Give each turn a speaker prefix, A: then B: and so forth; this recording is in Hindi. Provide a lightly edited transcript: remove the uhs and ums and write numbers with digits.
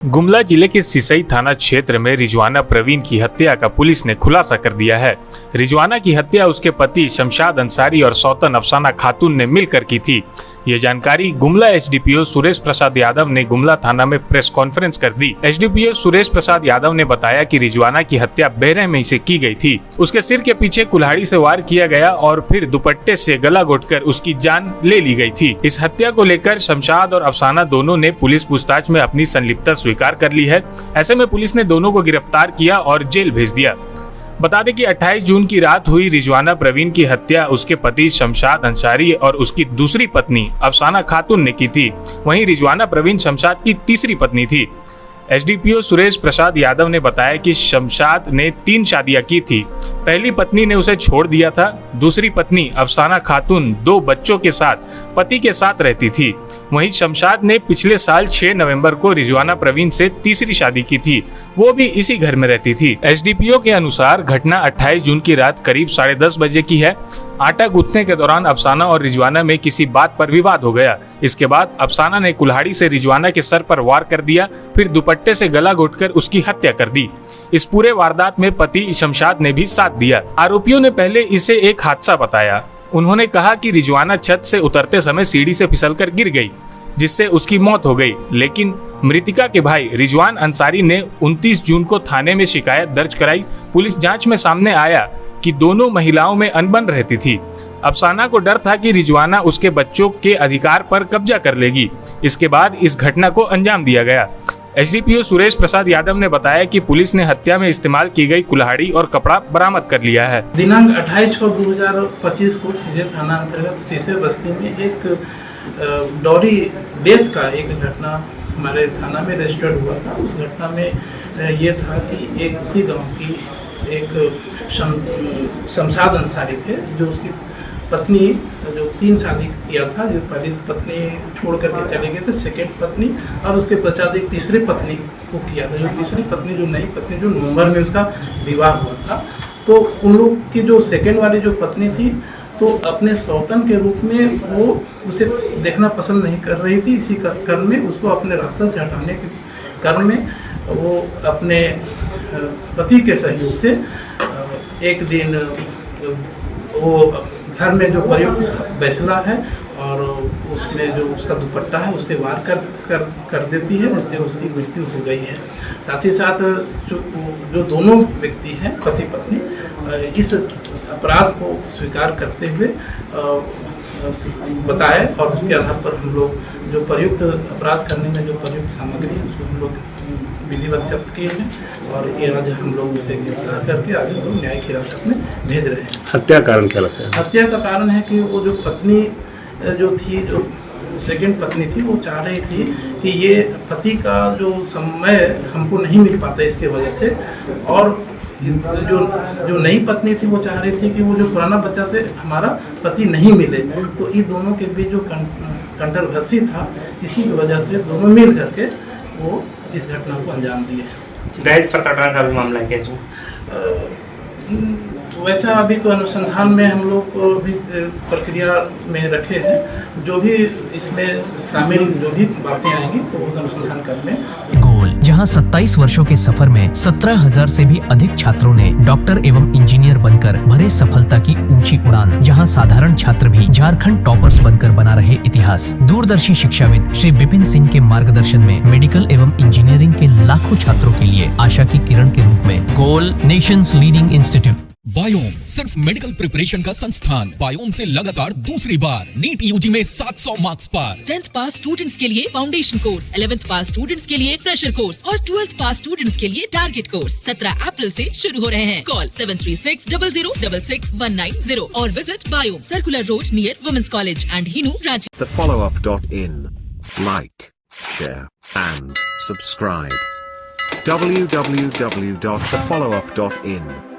A: गुमला जिले के सिसई थाना क्षेत्र में रिजवाना प्रवीण की हत्या का पुलिस ने खुलासा कर दिया है। रिजवाना की हत्या उसके पति शमशाद अंसारी और सौतन अफसाना खातून ने मिलकर की थी। ये जानकारी गुमला एसडीपीओ सुरेश प्रसाद यादव ने गुमला थाना में प्रेस कॉन्फ्रेंस कर दी। एसडीपीओ सुरेश प्रसाद यादव ने बताया कि रिजवाना की हत्या बेरहमी से की गई थी। उसके सिर के पीछे कुल्हाड़ी से वार किया गया और फिर दुपट्टे से गला घोटकर उसकी जान ले ली गई थी। इस हत्या को लेकर शमशाद और अफसाना दोनों ने पुलिस पूछताछ में अपनी संलिप्तता स्वीकार कर ली है। ऐसे में पुलिस ने दोनों को गिरफ्तार किया और जेल भेज दिया। बता दें कि 28 जून की रात हुई रिजवाना प्रवीण की हत्या उसके पति शमशाद अंसारी और उसकी दूसरी पत्नी अफसाना खातून ने की थी। वहीं रिजवाना प्रवीण शमशाद की तीसरी पत्नी थी। एसडीपीओ सुरेश प्रसाद यादव ने बताया कि शमशाद ने 3 शादियां की थी। पहली पत्नी ने उसे छोड़ दिया था। दूसरी पत्नी अफसाना खातून 2 बच्चों के साथ पति के साथ रहती थी। वहीं शमशाद ने पिछले साल 6 नवंबर को रिजवाना प्रवीण से तीसरी शादी की थी, वो भी इसी घर में रहती थी। एसडीपीओ के अनुसार घटना 28 जून की रात करीब 10:30 बजे की है। आटा गूंथने के दौरान अफसाना और रिजवाना में किसी बात पर विवाद हो गया। इसके बाद अफसाना ने कुल्हाड़ी से रिजवाना के सर पर वार कर दिया, फिर दुपट्टे से गला घोटकर उसकी हत्या कर दी। इस पूरे वारदात में पति शमशाद ने भी साथ दिया। आरोपियों ने पहले इसे एक हादसा बताया। उन्होंने कहा कि रिजवाना छत से उतरते समय सीढ़ी से फिसलकर गिर गई, जिससे उसकी मौत हो गई। लेकिन मृतिका के भाई रिजवान अंसारी ने 29 जून को थाने में शिकायत दर्ज कराई। पुलिस जांच में सामने आया कि दोनों महिलाओं में अनबन रहती थी। अफसाना को डर था कि रिजवाना उसके बच्चों के अधिकार पर कब्जा कर लेगी। इसके बाद इस घटना को अंजाम दिया गया। एसडीपीओ सुरेश प्रसाद यादव ने बताया कि पुलिस ने हत्या में इस्तेमाल की गई कुल्हाड़ी और कपड़ा बरामद कर लिया है।
B: दिनांक 28/6/2025 को सीधे थाना अंतर्गत सीसे बस्ती में एक डॉरी डेथ का एक घटना हमारे थाना में रजिस्टर्ड हुआ था। उस घटना में ये था कि एक उसी गांव की एक शमशाद अंसारी थे, जो उसकी पत्नी जो 3 शादी किया था। जो पहली पत्नी छोड़ करके चले गए थे, सेकेंड पत्नी, और उसके पश्चात एक तीसरी पत्नी को किया था। जो तीसरी पत्नी, जो नई पत्नी, जो नवंबर में उसका विवाह हुआ था, तो उन लोग की जो सेकेंड वाली जो पत्नी थी, तो अपने सौतन के रूप में वो उसे देखना पसंद नहीं कर रही थी। इसी क्रम में उसको अपने रास्ते से हटाने के क्रम में वो अपने पति के सहयोग से एक दिन वो घर में जो प्रयुक्त बैसला है और उसमें जो उसका दुपट्टा है उससे वार कर देती है, जिससे उसकी मृत्यु हो गई है। साथ ही साथ जो दोनों व्यक्ति हैं, पति पत्नी, इस अपराध को स्वीकार करते हुए बताए, और उसके आधार पर हम लोग जो प्रयुक्त अपराध करने में जो प्रयुक्त सामग्री है उसको हम लोग विधिवत जब्त किए हैं, और ये आज हम लोग उसे गिरफ्तार करके आज हम लोग न्यायिक हिरासत में भेज रहे हैं।
C: हत्या का कारण क्या लगता है?
B: हत्या का कारण है कि वो जो पत्नी जो थी, जो सेकेंड पत्नी थी, वो चाह रही थी कि ये पति का जो समय हमको नहीं मिल पाता इसके वजह से, और जो नई पत्नी थी वो चाह रही थी कि वो जो पुराना बच्चा से हमारा पति नहीं मिले। तो इन दोनों के बीच जो कंट्रोवर्सी था, इसी की वजह से दोनों मिल करके वो इस घटना को अंजाम दिए।
C: दहेज प्रताड़ना का भी मामला है क्या?
B: वैसा अभी तो अनुसंधान में हम लोग को भी प्रक्रिया में रखे हैं। जो भी इसमें शामिल जो भी बातें आएंगी तो वो अनुसंधान करने।
D: गोल, जहां 27 वर्षों के सफर में 17,000 से भी अधिक छात्रों ने डॉक्टर एवं इंजीनियर बनकर भरे सफलता की ऊंची उड़ान, जहां साधारण छात्र भी झारखंड टॉपर्स बनकर बना रहे इतिहास। दूरदर्शी शिक्षाविद श्री विपिन सिंह के मार्गदर्शन में मेडिकल एवं इंजीनियरिंग के लाखों छात्रों के लिए आशा की किरण के रूप में गोल, नेशंस लीडिंग इंस्टीट्यूट।
E: बायोम सिर्फ मेडिकल प्रिपरेशन का संस्थान। बायोम से लगातार दूसरी बार नीट यूजी में 700 मार्क्स पार।
F: 10th पास स्टूडेंट्स के लिए फाउंडेशन कोर्स, 11th पास स्टूडेंट्स के लिए फ्रेशर कोर्स और 12th पास स्टूडेंट्स के लिए टारगेट कोर्स 17 अप्रैल से शुरू हो रहे हैं। कॉल 7360066190 और visit Biome, circular road near women's college and Hinoo, Ranchi.
G: TheFollowUp.in. Like, share and subscribe. www.thefollowup.in